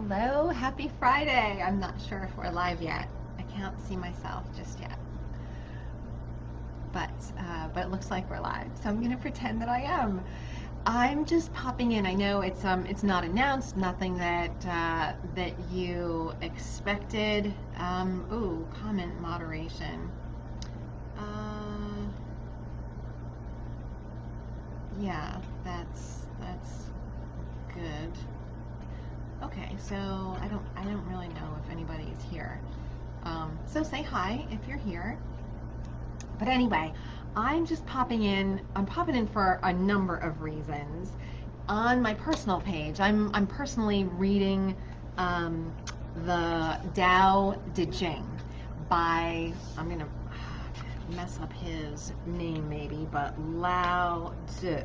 Hello, happy Friday. I'm not sure if we're live yet. I can't see myself just yet, but it looks like we're live. So I'm going to pretend that I am. I'm just popping in. I know it's not announced, nothing that you expected. Ooh, comment moderation. Uh, yeah, that's good. Okay, so I don't really know if anybody's here. So say hi if you're here. But anyway, I'm just popping in. I'm popping in for a number of reasons. On my personal page, I'm personally reading um, the Tao Te Ching by, I'm gonna mess up his name maybe, but Lao Tzu,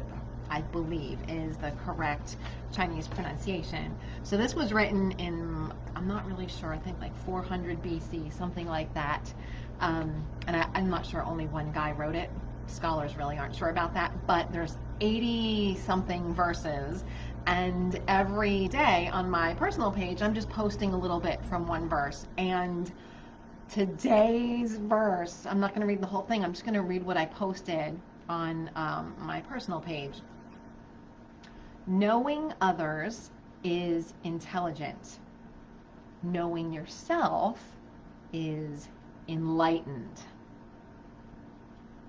I believe, is the correct Chinese pronunciation. So this was written in, I'm not really sure, I think like 400 BC, something like that. I'm not sure only one guy wrote it. Scholars really aren't sure about that, but there's 80 something verses, and every day on my personal page I'm just posting a little bit from one verse. And today's verse, I'm not going to read the whole thing, I'm just going to read what I posted on my personal page. Knowing others is intelligent. Knowing yourself is enlightened.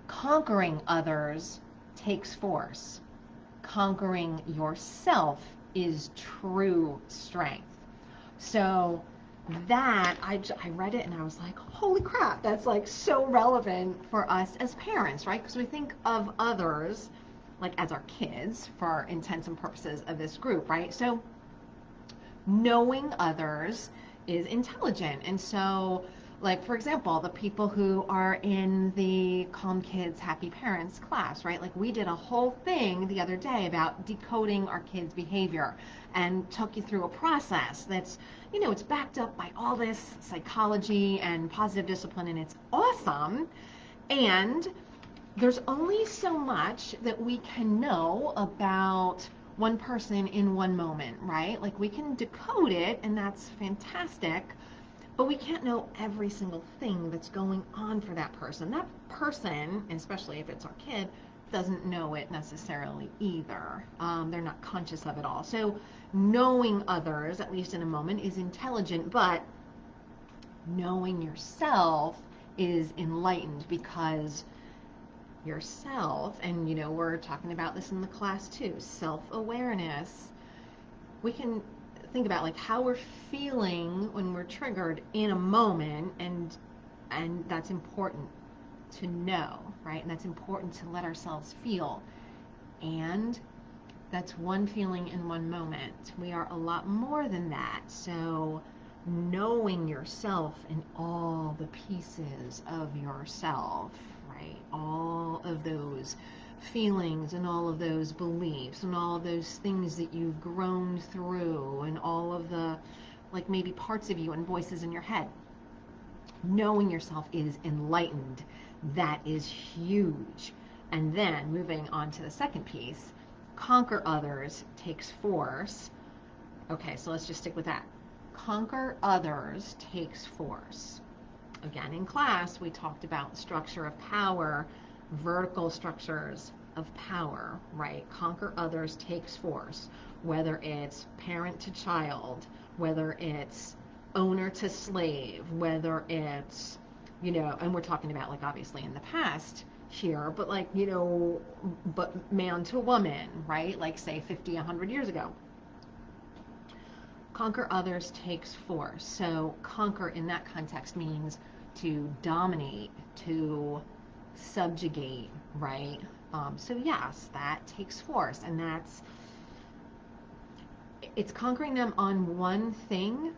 Conquering others takes force. Conquering yourself is true strength. So that, I read it and I was like, holy crap, that's like so relevant for us as parents, right? Because we think of others like as our kids for intents and purposes of this group, right? So knowing others is intelligent. And so, like, for example, the people who are in the Calm Kids Happy Parents class, right? Like, we did a whole thing the other day about decoding our kids' behavior and took you through a process that's, it's backed up by all this psychology and positive discipline, and it's awesome. And there's only so much that we can know about one person in one moment, right? Like, we can decode it, and that's fantastic, but we can't know every single thing that's going on for that person. That person, especially if it's our kid, doesn't know it necessarily either. They're not conscious of it all. So knowing others, at least in a moment, is intelligent, but knowing yourself is enlightened, because yourself, and we're talking about this in the class too, self-awareness. We can think about like how we're feeling when we're triggered in a moment, and that's important to know, right? And that's important to let ourselves feel. And that's one feeling in one moment. We are a lot more than that. So knowing yourself and all the pieces of yourself, right? All of those feelings and all of those beliefs and all of those things that you've grown through, and all of the, like, maybe parts of you and voices in your head. Knowing yourself is enlightened. That is huge. And then moving on to the second piece, conquer others takes force. Okay, so let's just stick with that. Conquer others takes force. Again, in class, we talked about structure of power, vertical structures of power, right? Conquer others takes force, whether it's parent to child, whether it's owner to slave, whether it's, and we're talking about, like, obviously in the past here, but like, but man to woman, right? Like, say 50, 100 years ago. Conquer others takes force. So conquer in that context means to dominate, to subjugate, right? So yes, that takes force, and it's conquering them on one thing,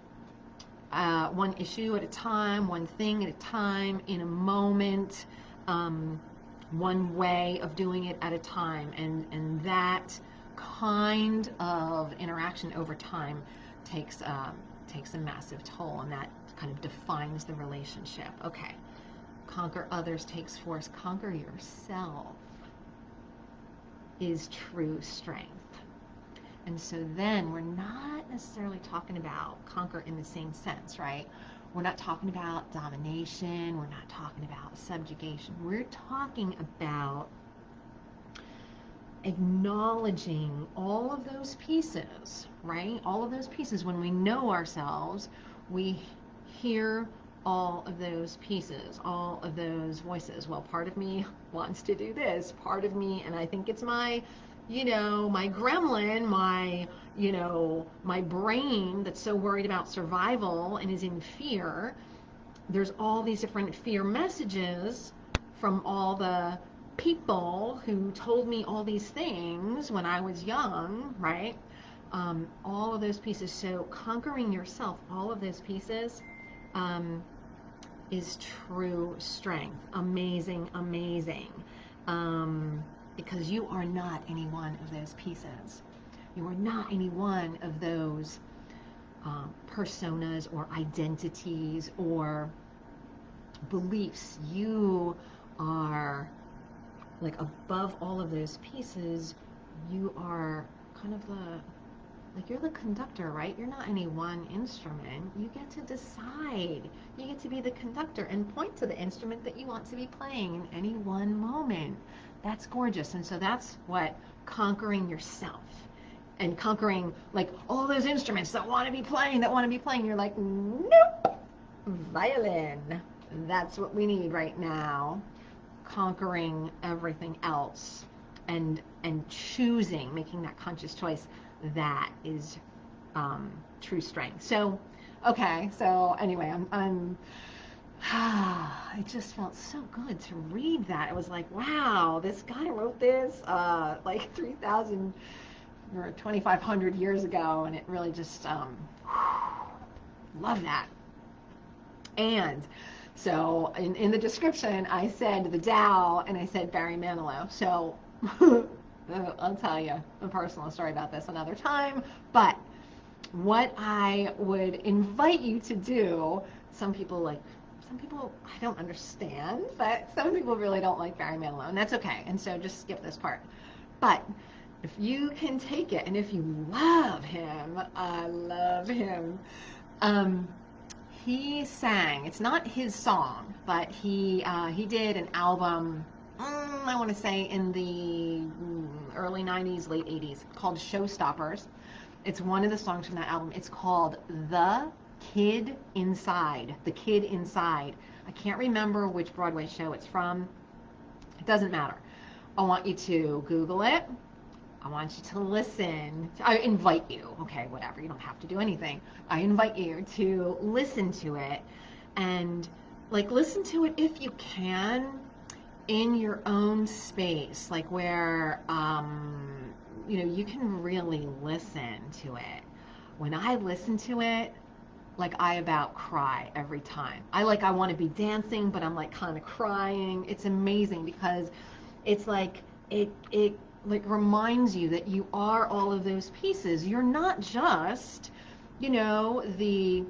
one issue at a time, one thing at a time, in a moment, one way of doing it at a time, and that kind of interaction over time takes a massive toll, and that kind of defines the relationship. Okay, conquer others takes force. Conquer yourself is true strength. And so then we're not necessarily talking about conquer in the same sense, right? We're not talking about domination. We're not talking about subjugation. We're talking about acknowledging all of those pieces, right? All of those pieces. When we know ourselves, we hear all of those pieces, all of those voices. Well, part of me wants to do this, part of me, and I think it's my, my gremlin, my, my brain that's so worried about survival and is in fear. There's all these different fear messages from all the people who told me all these things when I was young, right? All of those pieces. So conquering yourself, all of those pieces, is true strength. Amazing, amazing. Because you are not any one of those pieces. You are not any one of those personas or identities or beliefs. You are, like, above all of those pieces, you are kind of you're the conductor, right? You're not any one instrument. You get to decide. You get to be the conductor and point to the instrument that you want to be playing in any one moment. That's gorgeous. And so that's what conquering yourself and conquering, like, all those instruments that want to be playing, You're like, nope, violin. That's what we need right now. Conquering everything else and choosing, making that conscious choice, that is true strength. So, okay, so anyway, I'm it just felt so good to read that. It was like, wow, this guy wrote this like 3,000 or 2,500 years ago, and it really just love that. And so in the description, I said the Tao, and I said Barry Manilow. So I'll tell you a personal story about this another time. But what I would invite you to do, some people I don't understand, but some people really don't like Barry Manilow, and that's okay. And so just skip this part. But if you can take it, and if you love him, I love him. He sang, it's not his song, but he did an album, I want to say in the early 90s, late 80s, called Showstoppers. It's one of the songs from that album. It's called The Kid Inside. The Kid Inside. I can't remember which Broadway show it's from. It doesn't matter. I want you to Google it. I want you to listen. I invite you, okay, whatever, you don't have to do anything. I invite you to listen to it, and like listen to it if you can in your own space, like where you can really listen to it. When I listen to it, like I about cry every time. I want to be dancing, but I'm like kind of crying. It's amazing because it's like it like reminds you that you are all of those pieces. You're not just, the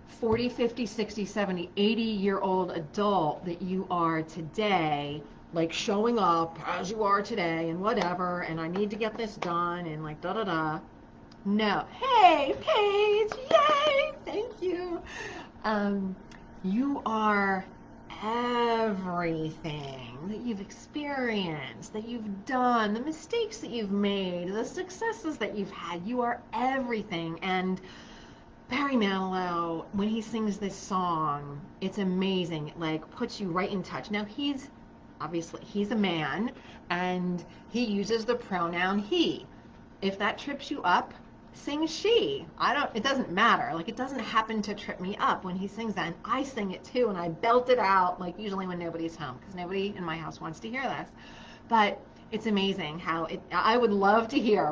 40, 50, 60, 70, 80-year-old adult that you are today, like showing up as you are today and whatever, and I need to get this done and like da-da-da. No. Hey, Paige, yay, thank you. You are everything that you've experienced, that you've done, the mistakes that you've made, the successes that you've had. You are everything. And Barry Manilow, when he sings this song, it's amazing. It like puts you right in touch. Now he's a man, and he uses the pronoun he. If that trips you up, sing she. It doesn't matter. Like, it doesn't happen to trip me up when he sings that. And I sing it too, and I belt it out, like usually when nobody's home, because nobody in my house wants to hear this. But it's amazing how I would love to hear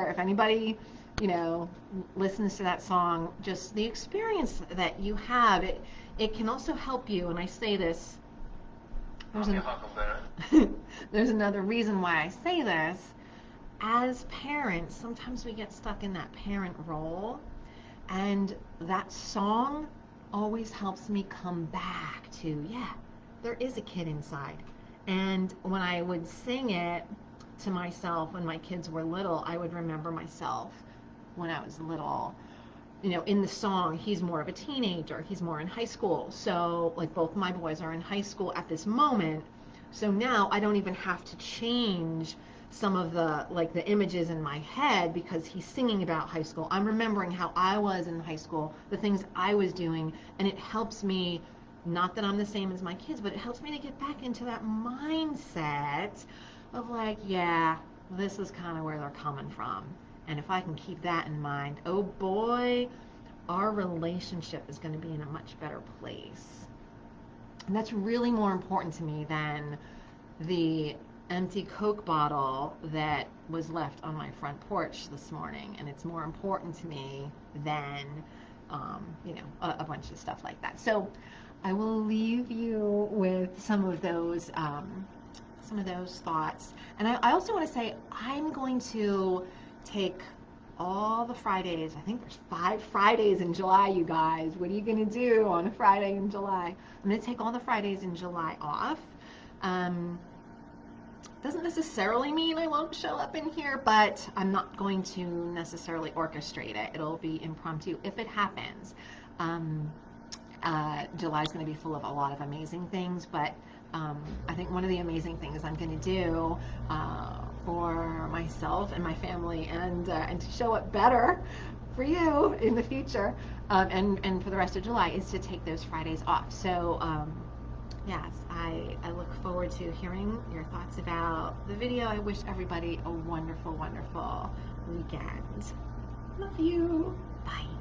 if anybody, listens to that song, just the experience that you have. It can also help you, and I say this, there's another reason why I say this. As parents, sometimes we get stuck in that parent role, and that song always helps me come back to, yeah, there is a kid inside. And when I would sing it to myself when my kids were little, I would remember myself when I was little. You know, in the song, he's more of a teenager, he's more in high school. So, like, both my boys are in high school at this moment. So now I don't even have to change some of the, like, the images in my head because he's singing about high school. I'm remembering how I was in high school, the things I was doing, and it helps me, not that I'm the same as my kids, but it helps me to get back into that mindset of like, yeah, this is kind of where they're coming from. And if I can keep that in mind, oh boy, our relationship is going to be in a much better place. And that's really more important to me than the empty Coke bottle that was left on my front porch this morning. And it's more important to me than, you know, a bunch of stuff like that. So I will leave you with some of those thoughts. And I also want to say I'm going to take all the Fridays. I think there's 5 Fridays in July, you guys. What are you going to do on a Friday in July? I'm going to take all the Fridays in July off. Doesn't necessarily mean I won't show up in here, but I'm not going to necessarily orchestrate it. It'll be impromptu if it happens. July is going to be full of a lot of amazing things, but I think one of the amazing things I'm going to do for myself and my family and to show up better for you in the future and for the rest of July is to take those Fridays off. So yes, I look forward to hearing your thoughts about the video. I wish everybody a wonderful, wonderful weekend. Love you. Bye.